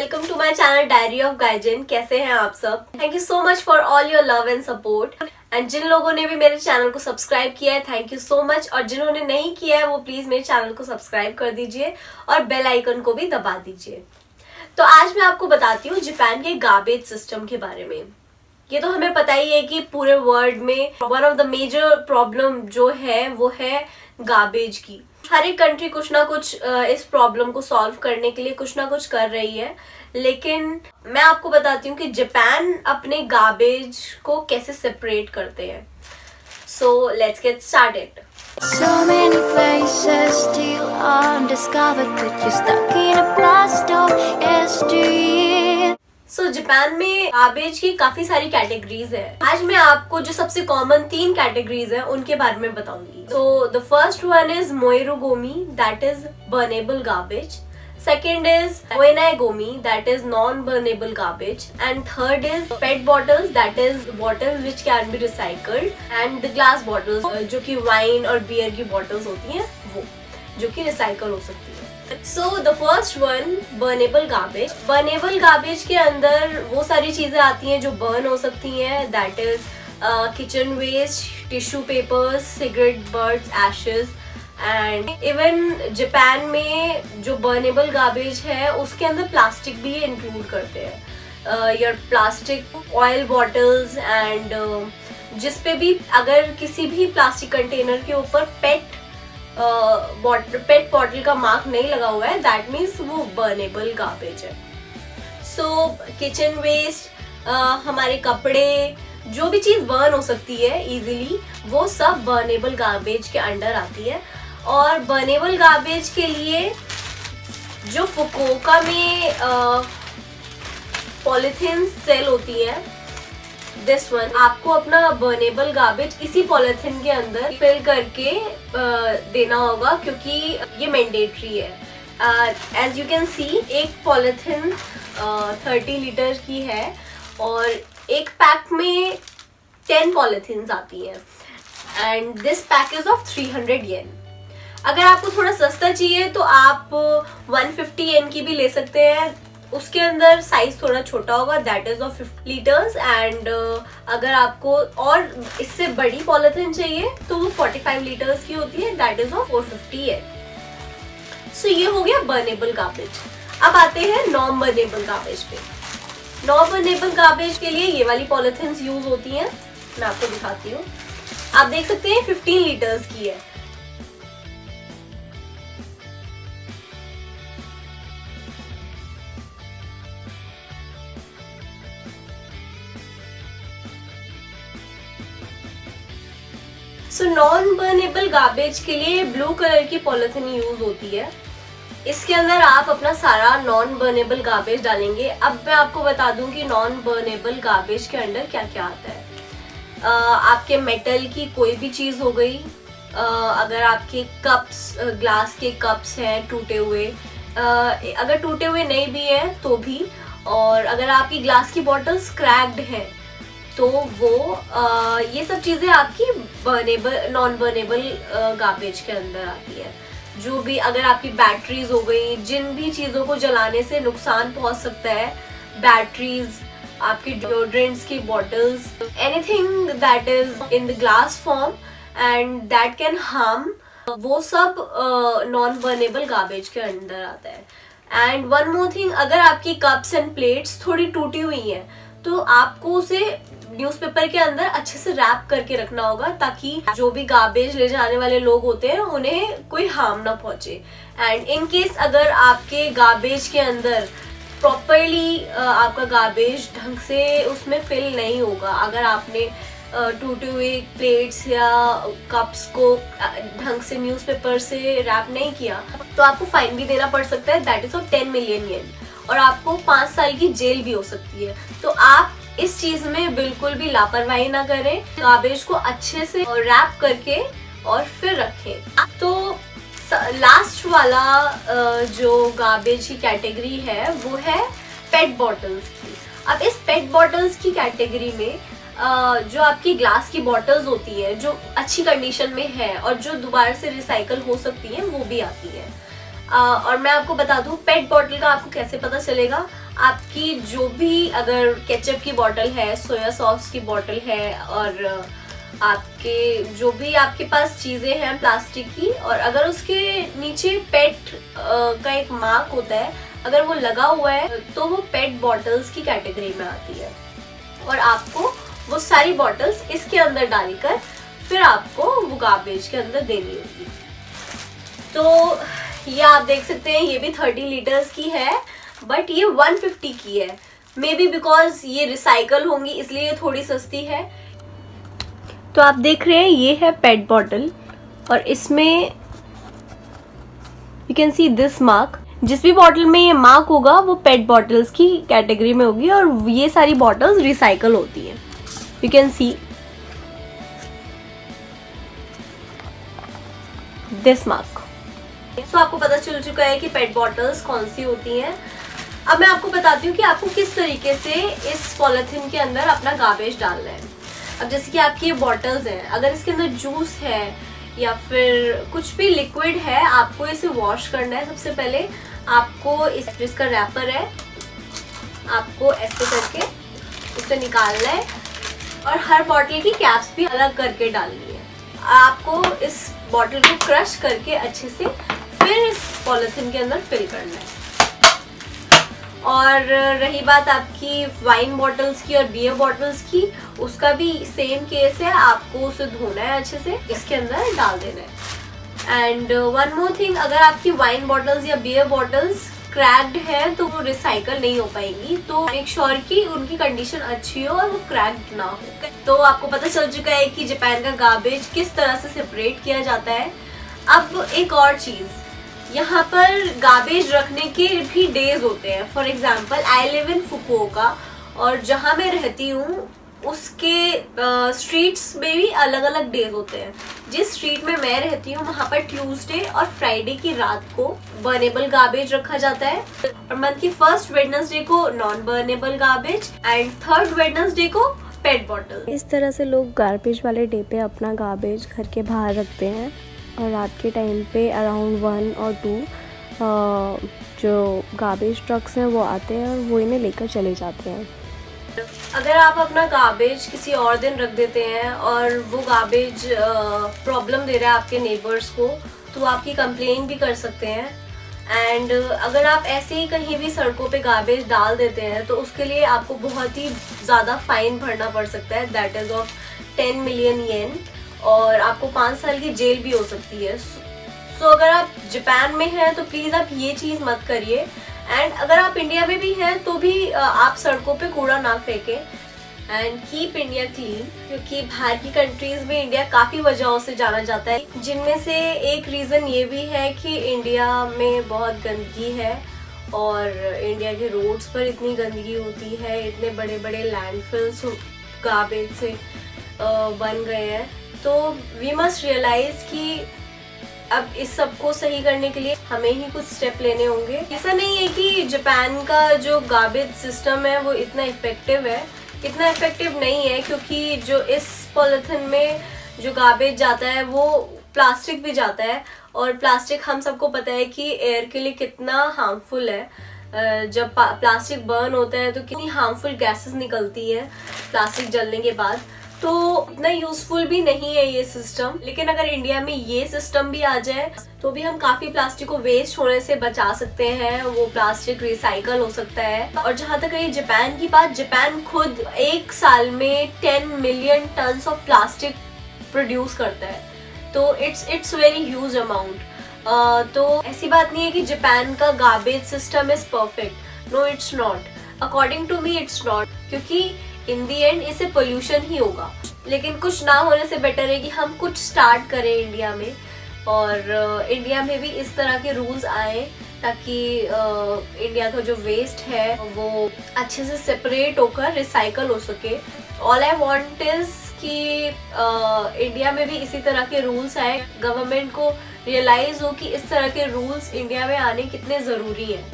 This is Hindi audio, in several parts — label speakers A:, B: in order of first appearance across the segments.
A: Welcome to my channel diary of gaijin. कैसे हैं आप सब? Thank you so much for all your love and support. And जिन लोगों ने भी मेरे चैनल को सब्सक्राइब किया है, थैंक यू सो मच। और जिन्होंने नहीं किया है वो प्लीज मेरे चैनल को सब्सक्राइब कर दीजिए और बेल आइकन को भी दबा दीजिए। तो आज मैं आपको बताती हूँ जापान के गार्बेज सिस्टम के बारे में। ये तो हमें पता ही है कि पूरे वर्ल्ड में one of the major problem जो है वो है गार्बेज की। हर एक कंट्री कुछ ना कुछ इस प्रॉब्लम को सॉल्व करने के लिए कुछ ना कुछ कर रही है, लेकिन मैं आपको बताती हूँ कि जापान अपने गार्बेज को कैसे सेपरेट करते हैं। So let's get started.
B: So many places still undiscovered, but you're stuck in a blast of history.
A: Japan में गार्बेज की काफी सारी कैटेगरीज है। आज मैं आपको जो सबसे कॉमन 3 कैटेगरीज है उनके बारे में बताऊंगी। So the first one is moerugomi, that is burnable garbage. Second is Moenai-gomi, that is non-burnable garbage, and third is PET bottles, that is bottles which can be recycled, and the glass bottles जो कि वाइन और बियर की bottles होती हैं वो जो कि रिसाइकल हो सकती है। So the first one, burnable garbage. Burnable garbage के अंदर वो सारी चीजें आती हैं जो बर्न हो सकती हैं, that is kitchen waste, tissue papers, cigarette butts, ashes. And even Japan में जो बर्नेबल गार्बेज है उसके अंदर प्लास्टिक भी इंक्लूड करते हैं, your plastic oil bottles and जिसपे भी अगर किसी भी प्लास्टिक कंटेनर के ऊपर पेट बॉटल का मार्क नहीं लगा हुआ है, दैट मीन्स वो बर्नेबल गार्बेज है। सो किचन वेस्ट, हमारे कपड़े, जो भी चीज बर्न हो सकती है इजीली, वो सब बर्नेबल गार्बेज के अंडर आती है। और बर्नेबल गार्बेज के लिए जो फुकुओका में पॉलीथीन सेल होती है, दिस वन, आपको अपना बर्नेबल गार्बेज इसी पॉलीथीन के अंदर फिल करके देना होगा, क्योंकि ये मैंडेटरी है। एज यू कैन सी, एक पॉलीथीन 30 लीटर की है और एक पैक में 10 पॉलीथीन्स आती हैं and this pack is of 300 येन। अगर आपको थोड़ा सस्ता चाहिए तो आप 150 येन की भी ले सकते हैं, उसके अंदर साइज थोड़ा छोटा होगा, that is of 50 litres. And अगर आपको और इससे बड़ी पॉलीथीन चाहिए तो वो 45 लीटर्स की होती है, दैट इज ऑफ 450 येन। सो ये हो गया बर्नेबल गार्बेज। अब आते हैं नॉन बर्नेबल गार्बेज पे। नॉन बर्नेबल गार्बेज के लिए ये वाली पॉलीथीन्स यूज होती हैं, मैं आपको दिखाती हूँ। आप देख सकते हैं 15 लीटर्स की है। सो नॉन बर्नेबल गार्बेज के लिए ब्लू कलर की पॉलीथीन यूज होती है। इसके अंदर आप अपना सारा नॉन बर्नेबल गार्बेज डालेंगे। अब मैं आपको बता दूं कि नॉन बर्नेबल गार्बेज के अंदर क्या क्या आता है। आपके मेटल की कोई भी चीज हो गई, अगर आपके कप्स, ग्लास के कप्स हैं टूटे हुए, अगर टूटे हुए नहीं भी है तो भी, और अगर आपकी ग्लास की बॉटल्स क्रैक्ड है तो वो ये सब चीजें आपकी बर्नेबल नॉन बर्नेबल गार्बेज के अंदर आती है। जो भी, अगर आपकी बैटरीज हो गई, जिन भी चीजों को जलाने से नुकसान पहुंच सकता है, बैटरीज, आपकी डिओड्रेंट्स की bottles, anything that is in the glass form and that can harm, वो सब नॉन बर्नेबल गार्बेज के अंदर आता है। एंड वन मोर थिंग, अगर आपकी कप्स एंड प्लेट्स थोड़ी टूटी हुई हैं तो आपको उसे न्यूज़पेपर के अंदर अच्छे से रैप करके रखना होगा, ताकि जो भी गार्बेज ले जाने वाले लोग होते हैं उन्हें कोई हार्म ना पहुंचे। एंड इन केस अगर आपके गार्बेज के अंदर प्रॉपरली आपका गार्बेज ढंग से उसमें फिल नहीं होगा, अगर आपने टूटे हुए प्लेट्स या कप्स को ढंग से न्यूज़पेपर से रैप नहीं किया, तो आपको फाइन भी देना पड़ सकता है, दैट इज ऑफ 10 मिलियन येन, और आपको 5 साल की जेल भी हो सकती है। तो आप इस चीज में बिल्कुल भी लापरवाही ना करें, गार्बेज को अच्छे से रैप करके और फिर रखें। तो लास्ट वाला जो गार्बेज की कैटेगरी है वो है पेट बॉटल्स की। अब इस पेट बॉटल्स की कैटेगरी में जो आपकी ग्लास की बॉटल्स होती है जो अच्छी कंडीशन में है और जो दोबारा से रिसाइकल हो सकती है वो भी आती है। और मैं आपको बता दूं पेट बॉटल का आपको कैसे पता चलेगा, आपकी जो भी अगर केचप की बॉटल है, सोया सॉस की बॉटल है और आपके जो भी आपके पास चीजें हैं प्लास्टिक की, और अगर उसके नीचे पेट का एक मार्क होता है, अगर वो लगा हुआ है तो वो पेट बॉटल्स की कैटेगरी में आती है। और आपको वो सारी बॉटल्स इसके अंदर डालकर फिर आपको वो गार्बेज के अंदर देनी होगी। तो ये आप देख सकते हैं, ये भी 30 लीटर्स की है, बट ये 150 की है। मे बी बिकॉज ये रिसाइकल होंगी इसलिए ये थोड़ी सस्ती है। तो आप देख रहे हैं ये है पेट बॉटल, और इसमें you can see this mark. जिस भी बॉटल में ये मार्क होगा वो पेट बॉटल्स की कैटेगरी में होगी, और ये सारी बॉटल्स रिसाइकल होती हैं। You can see this mark. तो आपको पता चल चुका है कि पेट बॉटल्स कौन सी होती हैं। अब मैं आपको बताती हूँ कि आपको किस तरीके से इस पॉलिथीन के अंदर अपना गार्बेज डालना है। अब जैसे कि आपकी ये बॉटल्स हैं, अगर इसके अंदर जूस है या फिर कुछ भी लिक्विड है, आपको इसे वॉश करना है। सबसे पहले आपको जिसका रैपर है, आपको ऐसे करके इसे निकालना है, और हर बॉटल की कैप्स भी अलग करके डालनी है। आपको इस बॉटल को क्रश करके अच्छे से फिर इस पॉलिथीन के अंदर फिल करना है। और रही बात आपकी वाइन बॉटल्स की और बियर बॉटल्स की, उसका भी सेम केस है, आपको उसे धोना है अच्छे से, इसके अंदर डाल देना है। एंड वन मोर थिंग, अगर आपकी वाइन बॉटल्स या बियर बॉटल्स क्रैक्ड है तो वो रिसाइकल नहीं हो पाएंगी, तो मेक श्योर कि उनकी कंडीशन अच्छी हो और वो क्रैक्ड ना हो। तो आपको पता चल चुका है कि जापान का गार्बेज किस तरह से सेपरेट किया जाता है। अब एक और चीज, यहाँ पर गार्बेज रखने के भी डेज होते हैं। For example I live in Fukuoka, और जहाँ मैं रहती हूँ उसके स्ट्रीट्स में भी अलग अलग डेज होते हैं। जिस स्ट्रीट में मैं रहती हूँ वहाँ पर ट्यूसडे और फ्राइडे की रात को बर्नेबल गार्बेज रखा जाता है, और मंथ की फर्स्ट वेडनेसडे को non burnable garbage, and third Wednesday को पेट बॉटल।
C: इस तरह से लोग गार्बेज वाले डे पे अपना गार्बेज घर के बाहर रखते हैं, और रात के टाइम पे अराउंड 1 और 2 जो गार्बेज ट्रक्स हैं वो आते हैं और वो इन्हें लेकर चले जाते हैं।
A: अगर आप अपना गार्बेज किसी और दिन रख देते हैं और वो गार्बेज प्रॉब्लम दे रहा है आपके नेबर्स को, तो आपकी कंप्लेन भी कर सकते हैं। एंड अगर आप ऐसे ही कहीं भी सड़कों पे गार्बेज डाल देते हैं तो उसके लिए आपको बहुत ही ज़्यादा फाइन भरना पड़ सकता है, दैट इज़ ऑफ 10 मिलियन येन, और आपको 5 साल की जेल भी हो सकती है। सो अगर आप जापान में हैं तो प्लीज़ आप ये चीज़ मत करिए। एंड अगर आप इंडिया में भी हैं तो भी आप सड़कों पे कूड़ा ना फेंकें, एंड कीप इंडिया क्लीन, क्योंकि बाहर की कंट्रीज में इंडिया काफ़ी वजहों से जाना जाता है, जिनमें से एक रीज़न ये भी है कि इंडिया में बहुत गंदगी है, और इंडिया के रोड्स पर इतनी गंदगी होती है, इतने बड़े बड़े लैंडफिल्स गार्बेज से बन गए हैं। तो वी मस्ट रियलाइज कि अब इस सब को सही करने के लिए हमें ही कुछ स्टेप लेने होंगे। ऐसा नहीं है कि जापान का जो गार्बेज सिस्टम है वो इतना इफेक्टिव है, इतना इफेक्टिव नहीं है, क्योंकि जो इस पॉलिथीन में जो गार्बेज जाता है वो प्लास्टिक भी जाता है, और प्लास्टिक हम सबको पता है कि एयर के लिए कितना हार्मफुल है। जब प्लास्टिक बर्न होता है तो कितनी हार्मफुल गैसेस निकलती है प्लास्टिक जलने के बाद, तो इतना यूजफुल भी नहीं है ये सिस्टम। लेकिन अगर इंडिया में ये सिस्टम भी आ जाए तो भी हम काफी प्लास्टिक को वेस्ट होने से बचा सकते हैं, वो प्लास्टिक रिसाइकल हो सकता है। और जहाँ तक रही जापान की बात, जापान खुद एक साल में 10 million tons of plastic produce करता है, तो इट्स वेरी ह्यूज अमाउंट। तो ऐसी बात नहीं है कि जापान का garbage system is perfect, no it's not, according to me it's not, क्योंकि इन दी एंड इससे पोल्यूशन ही होगा। लेकिन कुछ ना होने से बेटर है कि हम कुछ स्टार्ट करें इंडिया में, और इंडिया में भी इस तरह के रूल्स आए ताकि इंडिया का जो वेस्ट है वो अच्छे से सेपरेट होकर रिसाइकल हो सके। ऑल आई वांट इज कि इंडिया में भी इसी तरह के रूल्स आए, गवर्नमेंट को रियलाइज हो कि इस तरह के रूल्स इंडिया में आने कितने ज़रूरी हैं,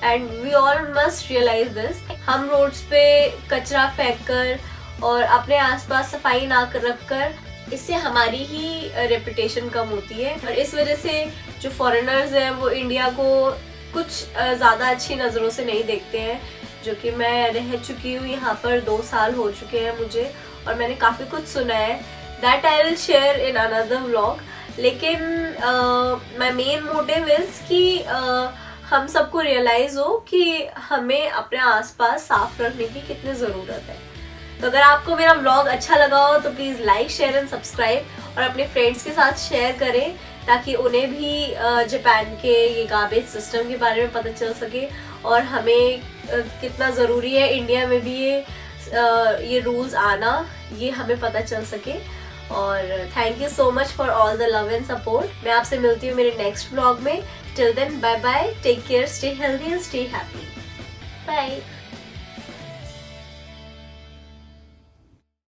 A: and we all must realise this. हम रोड्स पे कचरा फेंक कर और अपने आसपास सफाई ना रख कर, इससे हमारी ही रेपुटेशन कम होती है, और इस वजह से जो फॉरेनर्स हैं वो इंडिया को कुछ ज़्यादा अच्छी नज़रों से नहीं देखते हैं। जो कि मैं रह चुकी हूँ यहाँ पर, 2 साल हो चुके हैं मुझे और मैंने काफ़ी कुछ सुना है। That I will share in another vlog. लेकिन माई मेन मोटिव इज़ कि हम सबको रियलाइज़ हो कि हमें अपने आसपास साफ रखने की कितनी ज़रूरत है। तो अगर आपको मेरा व्लॉग अच्छा लगा हो तो please like, share and subscribe और अपने फ्रेंड्स के साथ शेयर करें ताकि उन्हें भी जापान के ये गार्बेज सिस्टम के बारे में पता चल सके और हमें कितना ज़रूरी है इंडिया में भी ये रूल्स आना, ये हमें पता चल सके। और thank you so much for all the love and support. मैं आपसे मिलती हूँ मेरे नेक्स्ट व्लॉग में। Till then bye bye, take care, stay healthy and stay happy, bye.